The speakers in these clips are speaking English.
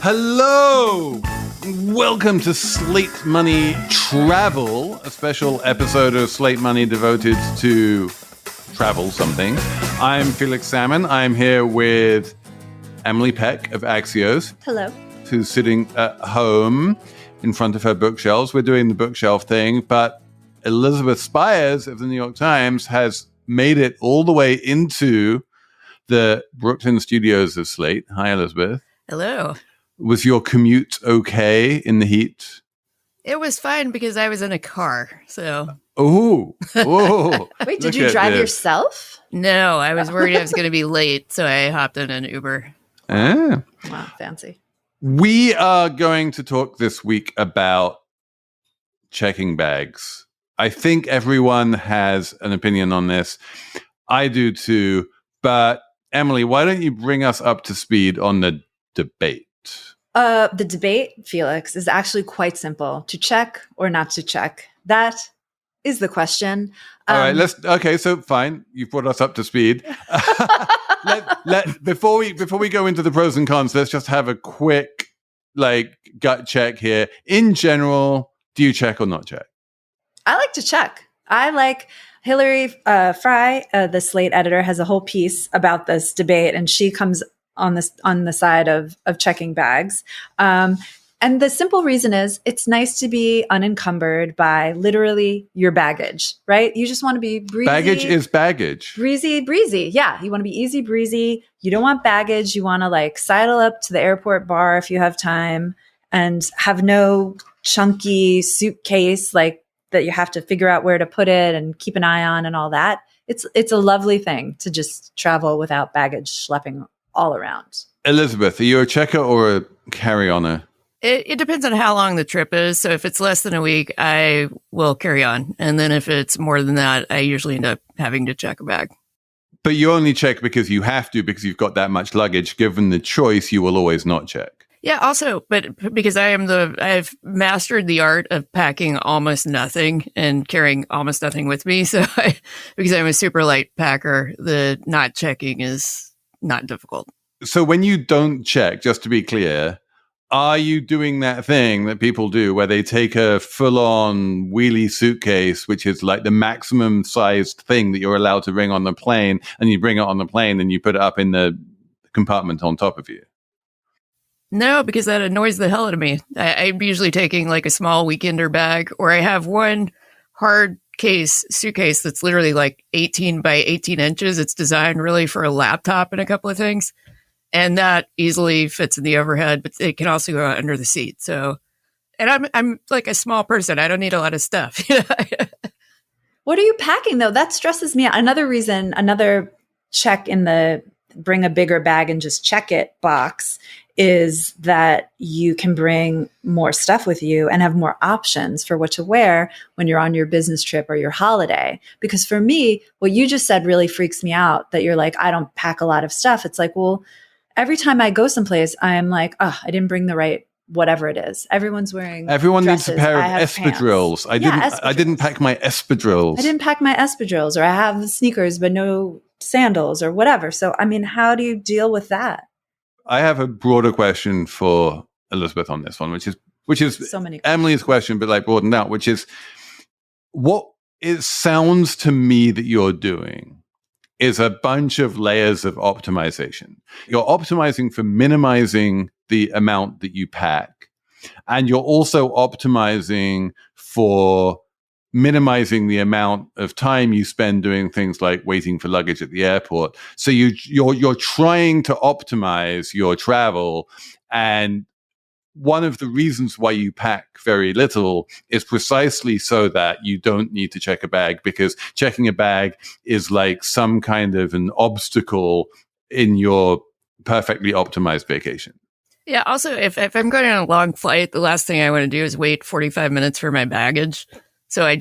Hello! Welcome to Slate Money Travel, a special episode of Slate Money devoted to travel something. I'm Felix Salmon. I'm here with Emily Peck of Axios. Hello. Who's sitting at home in front of her bookshelves. We're doing the bookshelf thing, but Elizabeth Spires of the New York Times has made it all the way into the Brooklyn studios of Slate. Hi, Elizabeth. Hello. Was your commute okay in the heat? It was fine because I was in a car, so. Oh. Wait, did you drive yourself? No, I was worried I was going to be late, so I hopped in an Uber. Ah. Wow, fancy. We are going to talk this week about checking bags. I think everyone has an opinion on this. I do too. But Emily, why don't you bring us up to speed on the debate? The debate, Felix, is actually quite simple. To check or not to check. That is the question. All right, okay, so fine. You've brought us up to speed. Before we go into the pros and cons, let's just have a quick gut check here. In general, do you check or not check? I like to check. I like Hillary Fry, the Slate editor, has a whole piece about this debate, and she comes on the side of checking bags. And the simple reason is it's nice to be unencumbered by literally your baggage, right? You just want to be breezy. Baggage is baggage. Breezy. Yeah. You want to be easy breezy. You don't want baggage. You want to sidle up to the airport bar if you have time and have no chunky suitcase that you have to figure out where to put it and keep an eye on and all that. It's a lovely thing to just travel without baggage schlepping all around. Elizabeth, are you a checker or a carry-oner? It depends on how long the trip is. So if it's less than a week, I will carry on. And then if it's more than that, I usually end up having to check a bag. But you only check because you have to, because you've got that much luggage. Given the choice, you will always not check. Yeah, also, but because I've mastered the art of packing almost nothing and carrying almost nothing with me. So because I'm a super light packer, the not checking is not difficult. So when you don't check, just to be clear, are you doing that thing that people do where they take a full-on wheelie suitcase, which is like the maximum sized thing that you're allowed to bring on the plane, and you bring it on the plane and you put it up in the compartment on top of you? No, because that annoys the hell out of me. I'm usually taking a small weekender bag, or I have one hard suitcase that's literally 18 by 18 inches. It's designed really for a laptop and a couple of things. And that easily fits in the overhead, but it can also go under the seat. So, and I'm a small person. I don't need a lot of stuff. What are you packing though? That stresses me out. Another check in the bring a bigger bag and just check it box is that you can bring more stuff with you and have more options for what to wear when you're on your business trip or your holiday. Because for me, what you just said really freaks me out, that you're I don't pack a lot of stuff. It's well, every time I go someplace, I'm I didn't bring the right whatever it is. Everyone dresses. Needs a pair of espadrilles. I didn't pack my espadrilles. I didn't pack my espadrilles, or I have the sneakers but no sandals or whatever. So, how do you deal with that? I have a broader question for Elizabeth on this one, which is so many Emily's question, but broadened out, which is what it sounds to me that you're doing is a bunch of layers of optimization. You're optimizing for minimizing the amount that you pack, and you're also optimizing for minimizing the amount of time you spend doing things like waiting for luggage at the airport. So you're trying to optimize your travel, and one of the reasons why you pack very little is precisely so that you don't need to check a bag, because checking a bag is some kind of an obstacle in your perfectly optimized vacation. Yeah. Also, if I'm going on a long flight, the last thing I want to do is wait 45 minutes for my baggage. So I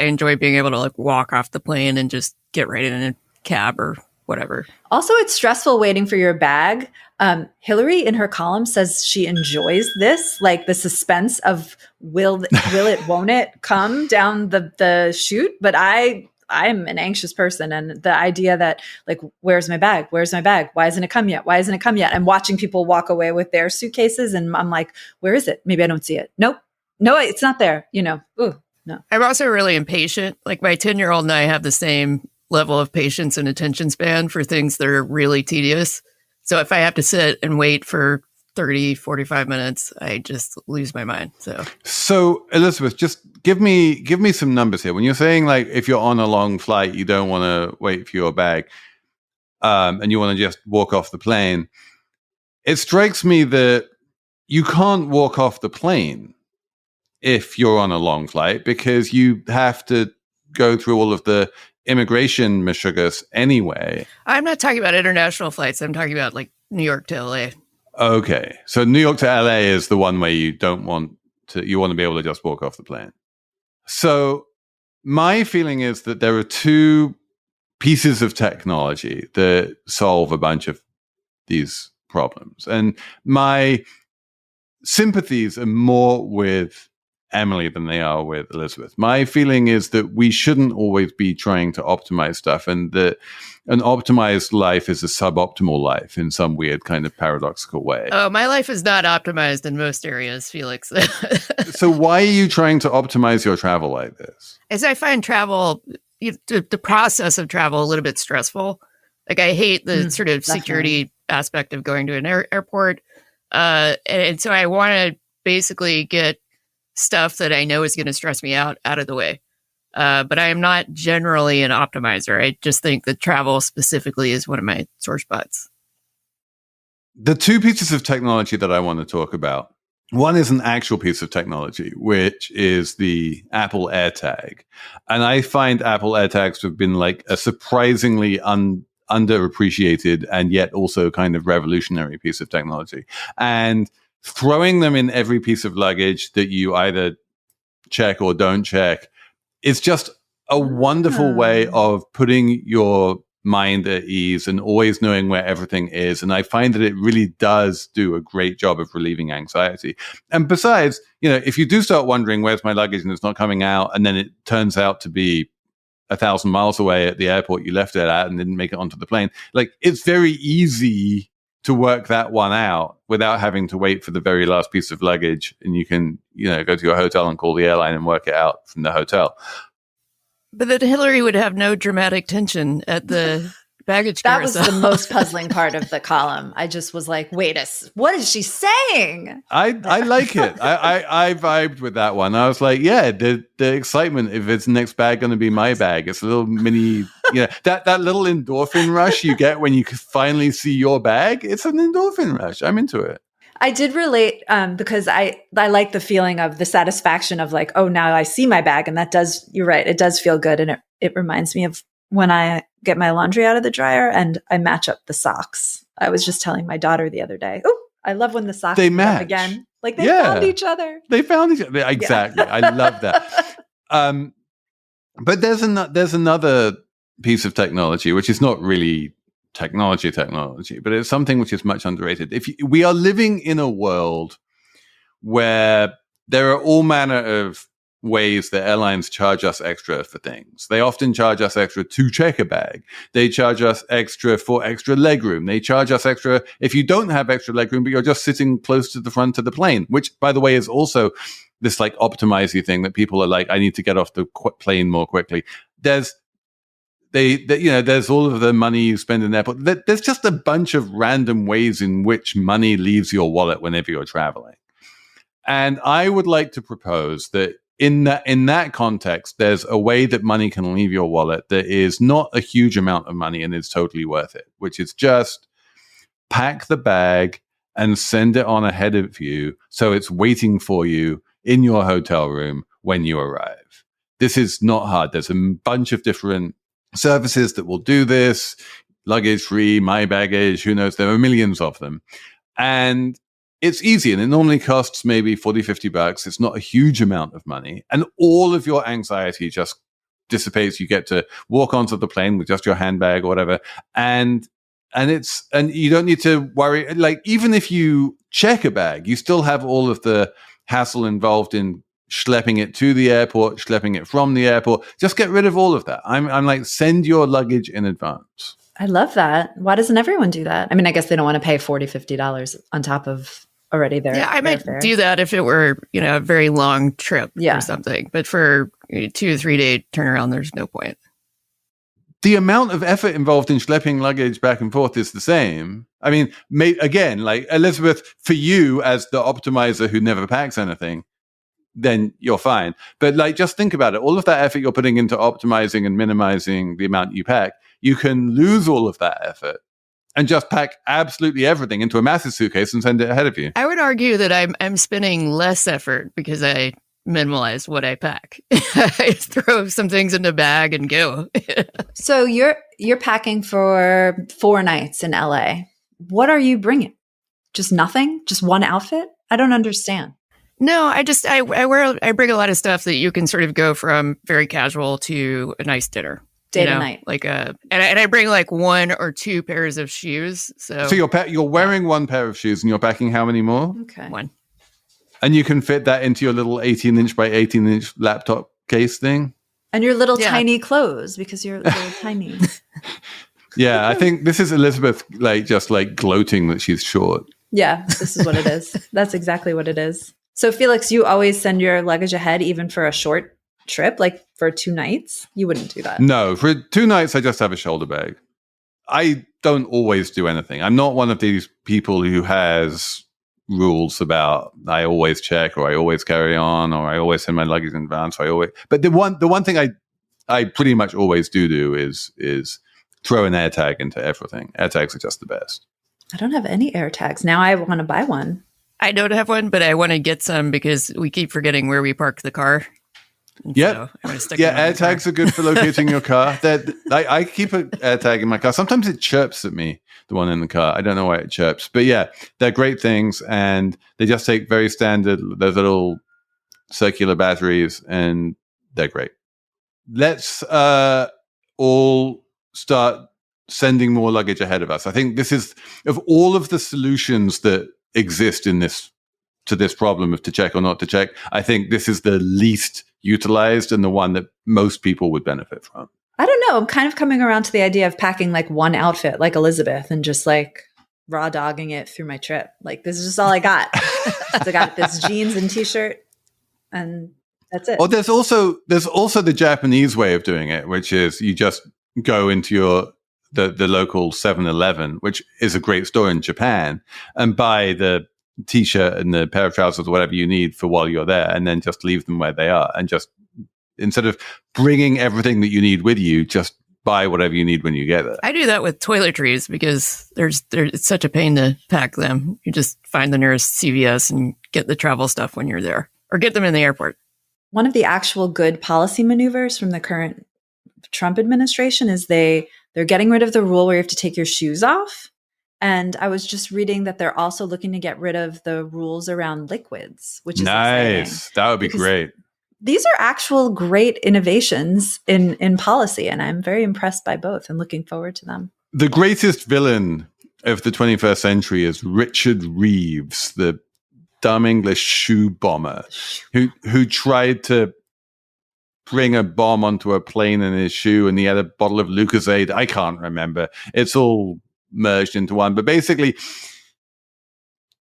enjoy being able to walk off the plane and just get right in a cab or whatever. Also, it's stressful waiting for your bag. Hillary in her column says she enjoys this, the suspense of will it, won't it come down the chute. But I I'm an anxious person. And the idea that like, where's my bag? Where's my bag? Why hasn't it come yet? Why hasn't it come yet? I'm watching people walk away with their suitcases and I'm like, where is it? Maybe I don't see it. Nope. No, it's not there. Ooh, no. I'm also really impatient. Like my 10-year-old and I have the same level of patience and attention span for things that are really tedious. So if I have to sit and wait for 30, 45 minutes, I just lose my mind. So Elizabeth, just give me some numbers here. When you're saying like if you're on a long flight, you don't want to wait for your bag, and you want to just walk off the plane, it strikes me that you can't walk off the plane if you're on a long flight because you have to go through all of the immigration mishugas anyway. I'm not talking about international flights. I'm talking about like New York to LA. Okay. So New York to LA is the one way you want to be able to just walk off the plane. So my feeling is that there are two pieces of technology that solve a bunch of these problems. And my sympathies are more with Emily than they are with Elizabeth. My feeling is that we shouldn't always be trying to optimize stuff, and that an optimized life is a suboptimal life in some weird kind of paradoxical way. Oh, my life is not optimized in most areas, Felix. So why are you trying to optimize your travel like this? As I find travel, the process of travel a little bit stressful. Like I hate the sort of security aspect of going to an airport. And so I want to basically get stuff that I know is going to stress me out of the way. But I am not generally an optimizer. I just think that travel specifically is one of my sore spots. The two pieces of technology that I want to talk about, one is an actual piece of technology, which is the Apple AirTag. And I find Apple AirTags to have been like a surprisingly underappreciated and yet also kind of revolutionary piece of technology. And throwing them in every piece of luggage that you either check or don't check, it's just a wonderful way of putting your mind at ease and always knowing where everything is. And I find that it really does do a great job of relieving anxiety. And besides, if you do start wondering where's my luggage and it's not coming out, and then it turns out to be 1,000 miles away at the airport you left it at and didn't make it onto the plane, like it's very easy to work that one out without having to wait for the very last piece of luggage. And you can, go to your hotel and call the airline and work it out from the hotel. But then Hillary would have no dramatic tension at the baggage carousel. That was the most puzzling part of the column. I just was like, what is she saying? I like it. I vibed with that one. I was like, yeah, the excitement, if it's next bag going to be my bag. It's a little mini, that little endorphin rush you get when you finally see your bag. It's an endorphin rush. I'm into it. I did relate because I like the feeling of the satisfaction of like, oh, now I see my bag. And you're right, it does feel good. And it reminds me of when I get my laundry out of the dryer and I match up the socks. I was just telling my daughter the other day, oh, I love when the socks they come match up again. Like they found each other. They found each other. Exactly. Yeah. I love that. But there's another piece of technology, which is not really technology, but it's something which is much underrated. We are living in a world where there are all manner of ways that airlines charge us extra for things. They often charge us extra to check a bag. They charge us extra for extra legroom. They charge us extra if you don't have extra legroom, but you're just sitting close to the front of the plane, which, by the way, is also this like optimizing thing that people are like, I need to get off the plane more quickly. There's all of the money you spend in the airport. There's just a bunch of random ways in which money leaves your wallet whenever you're traveling. And I would like to propose that in that context, there's a way that money can leave your wallet that is not a huge amount of money and is totally worth it, which is just pack the bag and send it on ahead of you so it's waiting for you in your hotel room when you arrive. This is not hard. There's a bunch of different services that will do this. Luggage free, My Baggage, who knows? There are millions of them. And it's easy, and it normally costs maybe $40-$50. It's not a huge amount of money. And all of your anxiety just dissipates. You get to walk onto the plane with just your handbag or whatever. And you don't need to worry. Like, even if you check a bag, you still have all of the hassle involved in schlepping it to the airport, schlepping it from the airport. Just get rid of all of that. I'm like, send your luggage in advance. I love that. Why doesn't everyone do that? I mean, I guess they don't want to pay $40, $50 on top of already their I might airfare. do that if it were, a very long trip or something. But for a 2 or 3 day turnaround, there's no point. The amount of effort involved in schlepping luggage back and forth is the same. I mean, again, like Elizabeth, for you as the optimizer who never packs anything, then you're fine. But like, just think about it. All of that effort you're putting into optimizing and minimizing the amount you pack, you can lose all of that effort and just pack absolutely everything into a massive suitcase and send it ahead of you. I would argue that I'm spending less effort because I minimalize what I pack. I throw some things in the bag and go. So you're packing for 4 nights in LA. What are you bringing? Just nothing? Just one outfit? I don't understand. No, I bring a lot of stuff that you can sort of go from very casual to a nice dinner. Day to night. And I bring like 1 or 2 pairs of shoes. So you're wearing 1 pair of shoes and you're packing how many more? Okay. 1. And you can fit that into your little 18-inch by 18-inch laptop case thing? And your little tiny clothes because you're little tiny. Yeah, I think this is Elizabeth just gloating that she's short. Yeah, this is what it is. That's exactly what it is. So Felix, you always send your luggage ahead even for a short trip, like for 2 nights? You wouldn't do that. No, for 2 nights, I just have a shoulder bag. I don't always do anything. I'm not one of these people who has rules about I always check or I always carry on or I always send my luggage in advance. But the one thing I pretty much always do is throw an AirTag into everything. AirTags are just the best. I don't have any AirTags. Now I want to buy one. I don't have one, but I want to get some because we keep forgetting where we park the car. Yeah, so AirTags are good for locating your car. I keep an AirTag in my car. Sometimes it chirps at me, the one in the car. I don't know why it chirps. But yeah, they're great things. And they just take very standard, those little circular batteries, and they're great. Let's all start sending more luggage ahead of us. I think this is, of all of the solutions that exist to this problem of to check or not to check, I think this is the least utilized and the one that most people would benefit from. I don't know. I'm kind of coming around to the idea of packing like one outfit like Elizabeth and just like raw dogging it through my trip. Like, this is just all I got. So I got this jeans and t-shirt and that's it. Oh, there's also the Japanese way of doing it, which is you just go into the local 7-Eleven, which is a great store in Japan, and buy the t-shirt and the pair of trousers or whatever you need for while you're there, and then just leave them where they are, and just instead of bringing everything that you need with you, just buy whatever you need when you get there. I do that with toiletries because it's such a pain to pack them. You just find the nearest CVS and get the travel stuff when you're there, or get them in the airport. One of the actual good policy maneuvers from the current Trump administration is they're getting rid of the rule where you have to take your shoes off. And I was just reading that they're also looking to get rid of the rules around liquids, which is nice. Exciting. That would be great. These are actual great innovations in policy, and I'm very impressed by both and looking forward to them. The greatest villain of the 21st century is Richard Reeves, the dumb English shoe bomber who tried to bring a bomb onto a plane in his shoe, and he had a bottle of Lucozade. I can't remember. It's all merged into one. But basically,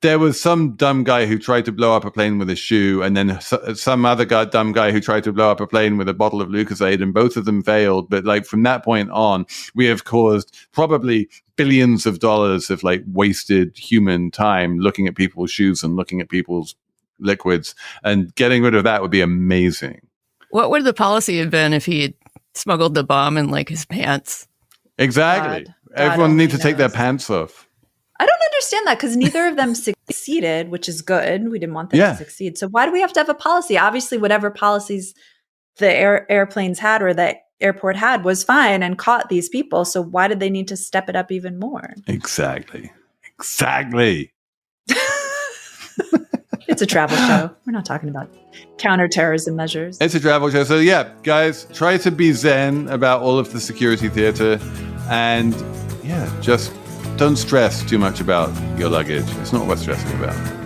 there was some dumb guy who tried to blow up a plane with a shoe, and then some other dumb guy who tried to blow up a plane with a bottle of Lucozade, and both of them failed. But like from that point on, we have caused probably billions of dollars of like wasted human time looking at people's shoes and looking at people's liquids, and getting rid of that would be amazing. What would the policy have been if he had smuggled the bomb in like his pants? Exactly. God Everyone needs to take their pants off. I don't understand that because neither of them succeeded, which is good. We didn't want them to succeed. So why do we have to have a policy? Obviously, whatever policies the airplanes had or the airport had was fine and caught these people. So why did they need to step it up even more? Exactly. It's a travel show. We're not talking about counterterrorism measures. It's a travel show. So yeah, guys, try to be zen about all of the security theater, and just don't stress too much about your luggage. It's not worth stressing about.